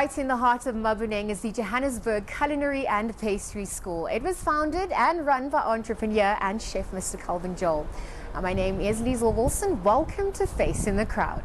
Right in the heart of Maboneng is the Johannesburg Culinary and Pastry School. It was founded and run by entrepreneur and chef Mr. Kulthum. My name is Liesl Wilson. Welcome to Face in the Crowd.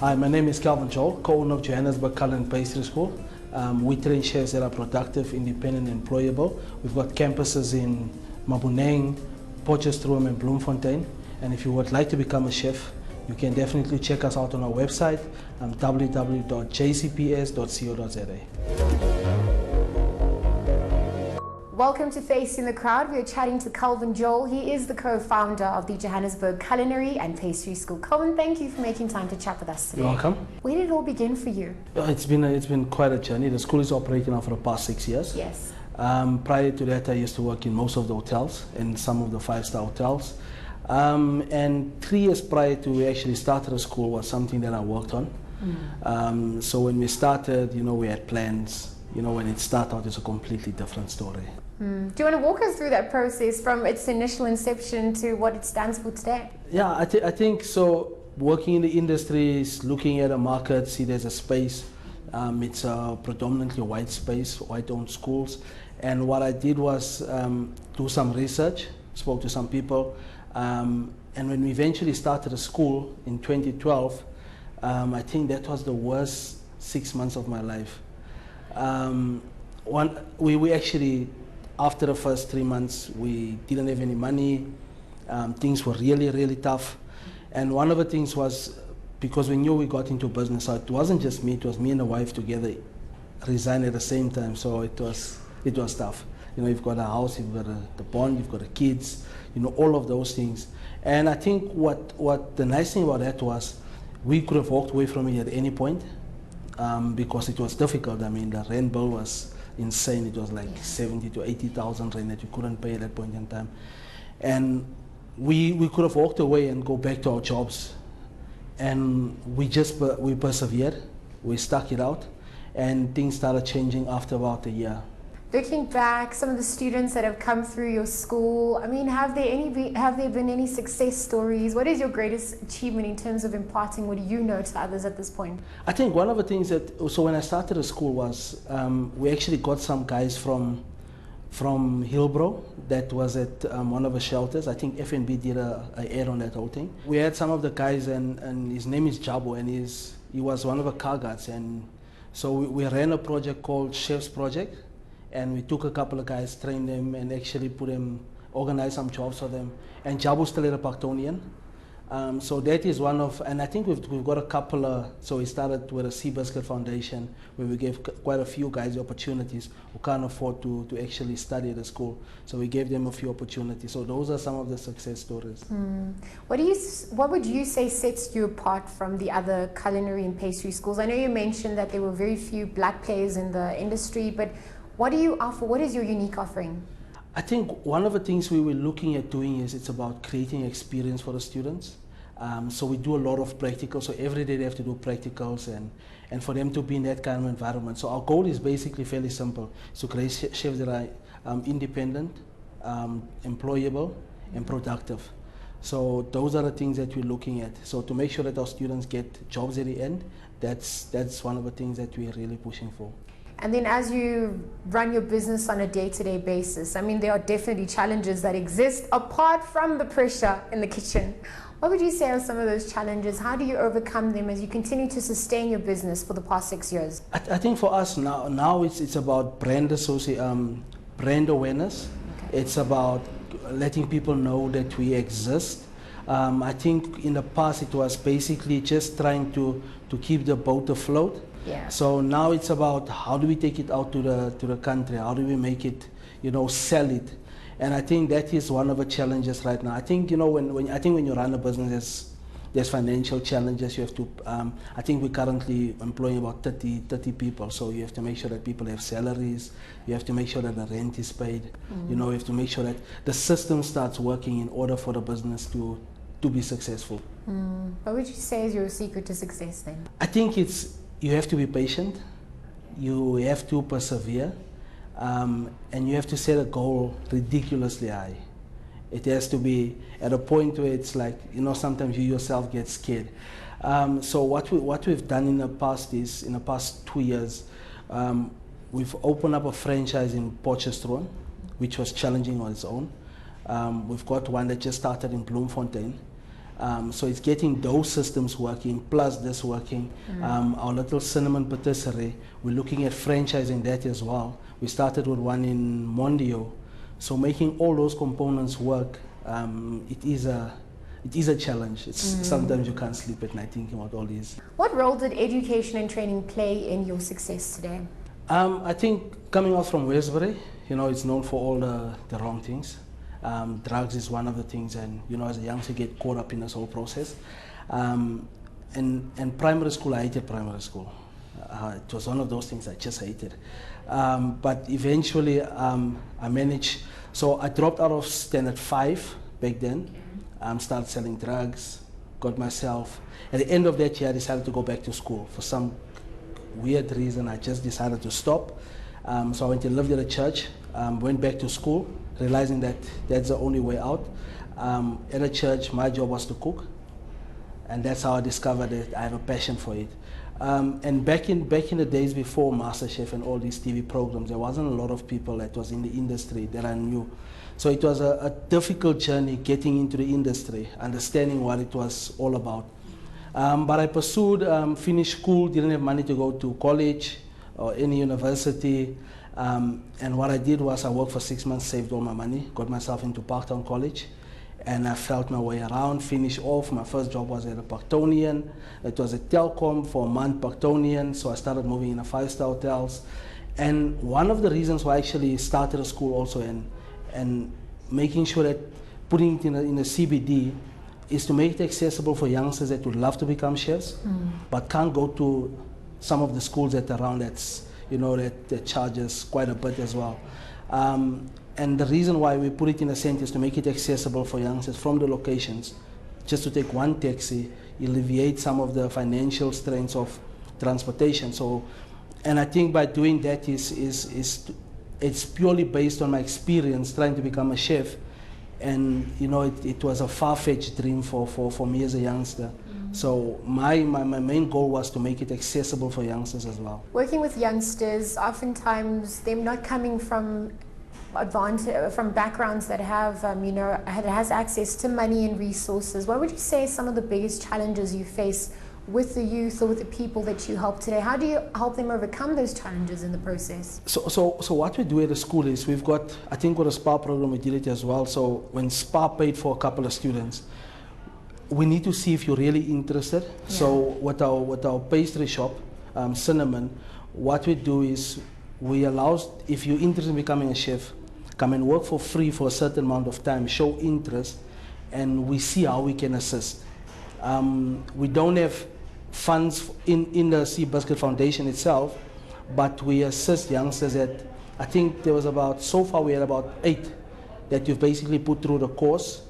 Hi, my name is Calvin Joel, co-owner of Johannesburg Culinary and Pastry School. We train chefs that are productive, independent, and employable. We've got campuses in Maboneng, Potchefstroom, and Bloemfontein. And if you would like to become a chef, you can definitely check us out on our website, www.jcps.co.za. Welcome to Face in the Crowd. We are chatting to Kulthum. He is the co-founder of the Johannesburg Culinary and Pastry School. Kulthum, thank you for making time to chat with us today. You're welcome. Where did it all begin for you? It's been quite a journey. The school is operating now for the past 6 years. Yes. Prior to that, I used to work in most of the hotels, in some of the five-star hotels. And 3 years prior to we actually started the school was something that I worked on. So when we started, we had plans. When it started out, it's a completely different story. Do you want to walk us through that process from its initial inception to what it stands for today? Yeah, I think so. Working in the industry is looking at a market, see there's a space. It's a predominantly white space, white-owned schools. And what I did was do some research, spoke to some people. And when we eventually started a school in 2012, I think that was the worst 6 months of my life. We actually, after the first 3 months, we didn't have any money. Things were really, really tough. And one of the things was, because we knew we got into business, so it wasn't just me, it was me and the wife together resigned at the same time, so it was tough. You've got a house, you've got the bond, you've got the kids, all of those things. And I think what the nice thing about that was, we could have walked away from it at any point, because it was difficult. I mean, the rent bill was insane. It was like 70 to 80,000 rand that we couldn't pay at that point in time. And we could have walked away and go back to our jobs. And we persevered, we stuck it out, and things started changing after about a year. Looking back, some of the students that have come through your school, I mean, have there been any success stories? What is your greatest achievement in terms of imparting what you know to others at this point? I think one of the things so when I started the school was, we actually got some guys from Hillbrow that was at one of the shelters. I think FNB did a ad on that whole thing. We had some of the guys, and his name is Jabo, and he was one of the car guards. And so we ran a project called Chef's Project. And we took a couple of guys, trained them, and actually organized some jobs for them. And Jabu's still at a Pactonian. So that is one of, and I think we've got a couple so we started with a Seabiscuit Foundation, where we gave quite a few guys opportunities who can't afford to actually study at the school. So we gave them a few opportunities. So those are some of the success stories. What would you say sets you apart from the other culinary and pastry schools? I know you mentioned that there were very few black players in the industry, but what do you offer? What is your unique offering? I think one of the things we were looking at doing is it's about creating experience for the students. So we do a lot of practicals. So every day they have to do practicals and for them to be in that kind of environment. So our goal is basically fairly simple. So create chefs that are independent, employable, and productive. So those are the things that we're looking at. So to make sure that our students get jobs at the end, that's one of the things that we're really pushing for. And then as you run your business on a day-to-day basis, I mean, there are definitely challenges that exist apart from the pressure in the kitchen. What would you say are some of those challenges? How do you overcome them as you continue to sustain your business for the past 6 years? I think for us now it's about brand awareness. Okay. It's about letting people know that we exist. I think in the past it was basically just trying to keep the boat afloat. Yeah. So now it's about how do we take it out to the country? How do we make it, sell it? And I think that is one of the challenges right now. I think when you run a business, there's financial challenges. You have to, I think we're currently employing about 30 people. So you have to make sure that people have salaries. You have to make sure that the rent is paid. You know, you have to make sure that the system starts working in order for the business to be successful. What would you say is your secret to success then? I think you have to be patient. You have to persevere. And you have to set a goal ridiculously high. It has to be at a point where it's like, you know, sometimes you yourself get scared. So what we've done in the past is, in the past 2 years, we've opened up a franchise in Potchefstroom, which was challenging on its own. We've got one that just started in Bloemfontein. So it's getting those systems working, plus this working. Our little cinnamon patisserie, we're looking at franchising that as well. We started with one in Mondio. So making all those components work, it is a challenge. Sometimes you can't sleep at night thinking about all these. What role did education and training play in your success today? I think coming out from Westbury, you know, it's known for all the wrong things. Drugs is one of the things, and you know, as a youngster, get caught up in this whole process. And primary school, I hated primary school. It was one of those things I just hated. But eventually, I managed. So I dropped out of standard 5 back then. Started selling drugs, got myself. At the end of that year, I decided to go back to school. For some weird reason, I just decided to stop. So I went and lived at a church, went back to school, realizing that that's the only way out. At a church, my job was to cook. And that's how I discovered that I have a passion for it. And back in the days before MasterChef and all these TV programs, there wasn't a lot of people that was in the industry that I knew. So it was a difficult journey getting into the industry, understanding what it was all about. But I pursued, finished school, didn't have money to go to college or any university. And what I did was I worked for 6 months, saved all my money, got myself into Parktown College. And I felt my way around, finished off. My first job was at a Parktonian. It was a Telkom for a month, Parktonian. So I started moving in a 5-star hotels. And one of the reasons why I actually started a school also and making sure that putting it in a CBD is to make it accessible for youngsters that would love to become chefs, but can't go to some of the schools that are around that's, you know, that charges quite a bit as well. And the reason why we put it in a center is to make it accessible for youngsters from the locations. Just to take one taxi, alleviate some of the financial strains of transportation. So, and I think by doing that it's purely based on my experience trying to become a chef. And you know, it was a far-fetched dream for me as a youngster. So my main goal was to make it accessible for youngsters as well. Working with youngsters, oftentimes they're not coming from backgrounds that have, you know, has access to money and resources. What would you say are some of the biggest challenges you face with the youth or with the people that you help today? How do you help them overcome those challenges in the process? So what we do at the school is we've got, I think with the SPA program we did it as well. So when SPA paid for a couple of students, we need to see if you're really interested. Yeah. So with our pastry shop, Cinnamon, what we do is we allow, if you're interested in becoming a chef, come and work for free for a certain amount of time, show interest, and we see how we can assist. We don't have funds in the Seabiscuit Foundation itself, but we assist youngsters that, I think there was about, so far we had about 8 that you've basically put through the course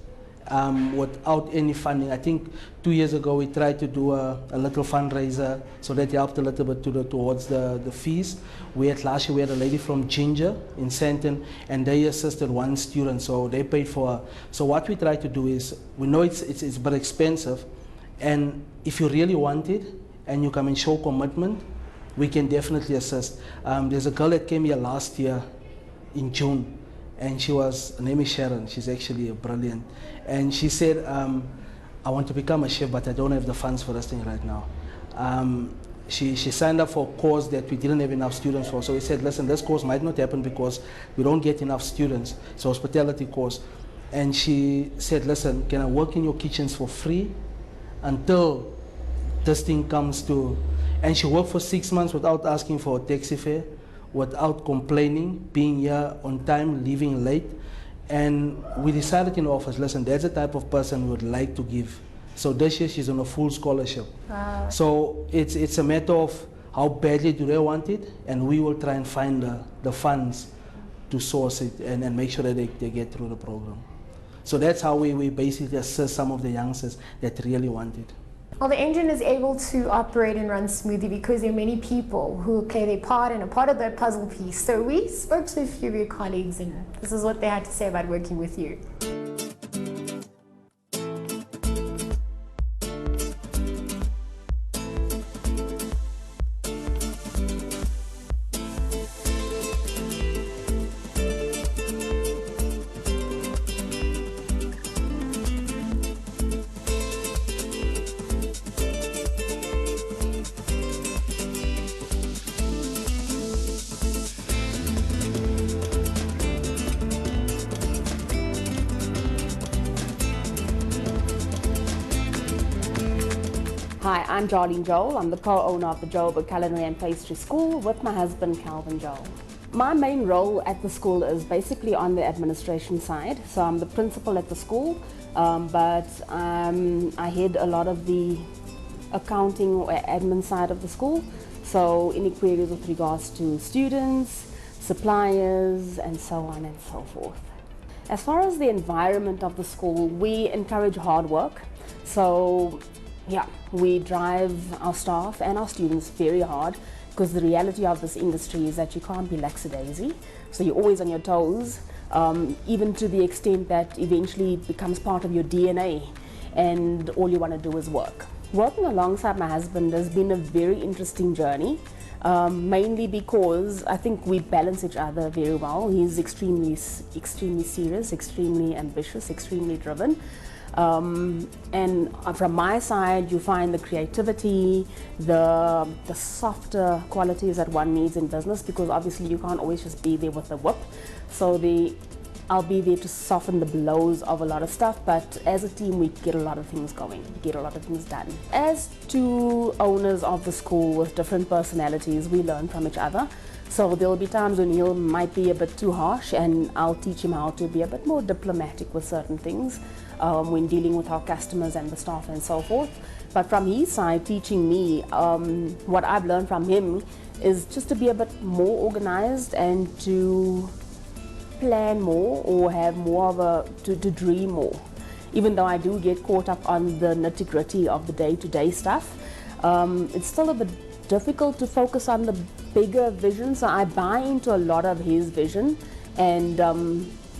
without any funding. I think 2 years ago we tried to do a little fundraiser, so that helped a little bit towards the fees. Last year we had a lady from Ginger in Sandton, and they assisted one student, so they paid for her. So what we try to do is, we know it's but expensive, and if you really want it and you come and show commitment, we can definitely assist. There's a girl that came here last year in June, and her name is Sharon. She's actually brilliant. And she said, I want to become a chef, but I don't have the funds for this thing right now. She signed up for a course that we didn't have enough students for. So we said, listen, this course might not happen because we don't get enough students. So hospitality course. And she said, listen, can I work in your kitchens for free until this thing comes to... And she worked for 6 months without asking for a taxi fare, without complaining, being here on time, leaving late. And we decided in the office, listen, that's the type of person we would like to give So this year she's on a full scholarship. Wow. So it's a matter of how badly do they want it, and we will try and find the funds to source it and make sure that they get through the program. So that's how we basically assist some of the youngsters that really want it. Well, the engine is able to operate and run smoothly because there are many people who play their part and are part of that puzzle piece. So we spoke to a few of your colleagues, and this is what they had to say about working with you. Hi, I'm Darlene Joel. I'm the co-owner of the Johannesburg Culinary and Pastry School with my husband, Calvin Joel. My main role at the school is basically on the administration side. So I'm the principal at the school, but I head a lot of the accounting or admin side of the school. So any queries with regards to students, suppliers, and so on and so forth. As far as the environment of the school, we encourage hard work. So yeah, we drive our staff and our students very hard, because the reality of this industry is that you can't be lackadaisy. So you're always on your toes, even to the extent that eventually it becomes part of your DNA and all you want to do is work. Working alongside my husband has been a very interesting journey, mainly because I think we balance each other very well. He's extremely serious, extremely ambitious, extremely driven. And from my side, you find the creativity, the softer qualities that one needs in business, because obviously you can't always just be there with the whip. So I'll be there to soften the blows of a lot of stuff, but as a team we get a lot of things going, get a lot of things done. As two owners of the school with different personalities, we learn from each other. So there'll be times when he might be a bit too harsh, and I'll teach him how to be a bit more diplomatic with certain things when dealing with our customers and the staff and so forth. But from his side, teaching me, what I've learned from him is just to be a bit more organized and to plan more, or have more of to dream more. Even though I do get caught up on the nitty-gritty of the day-to-day stuff, it's still a bit difficult to focus on the bigger vision. So I buy into a lot of his vision and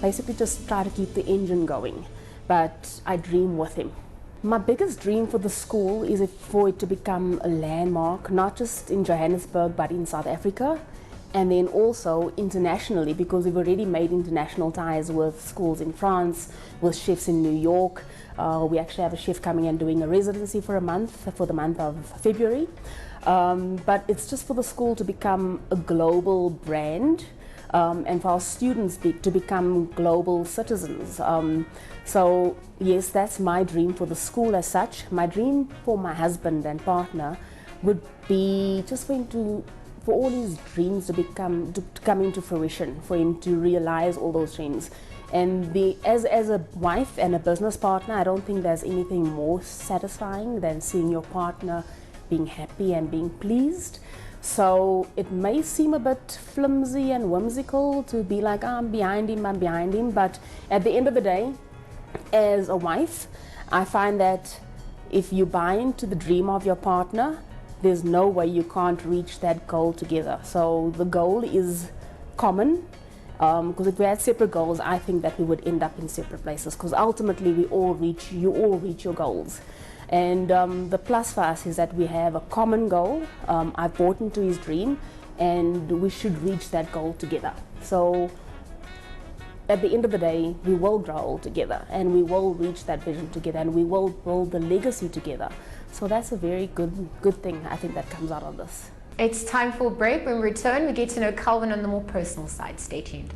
basically just try to keep the engine going, but I dream with him. My biggest dream for the school is for it to become a landmark, not just in Johannesburg but in South Africa, and then also internationally, because we've already made international ties with schools in France, with chefs in New York. We actually have a chef coming and doing a residency for a month, for the month of February. But it's just for the school to become a global brand, and for our students to become global citizens. So yes, that's my dream for the school as such. My dream for my husband and partner would be just for all his dreams to come into fruition, for him to realize all those dreams. And as a wife and a business partner, I don't think there's anything more satisfying than seeing your partner being happy and being pleased. So it may seem a bit flimsy and whimsical to be like, oh, I'm behind him, but at the end of the day, as a wife, I find that if you buy into the dream of your partner, there's no way you can't reach that goal together. So the goal is common, because if we had separate goals, I think that we would end up in separate places, because ultimately you all reach your goals. And the plus for us is that we have a common goal. I've bought into his dream, and we should reach that goal together. So at the end of the day, we will grow together, and we will reach that vision together, and we will build the legacy together. So that's a very good thing, I think, that comes out of this. It's time for a break. When we return, we get to know Calvin on the more personal side. Stay tuned.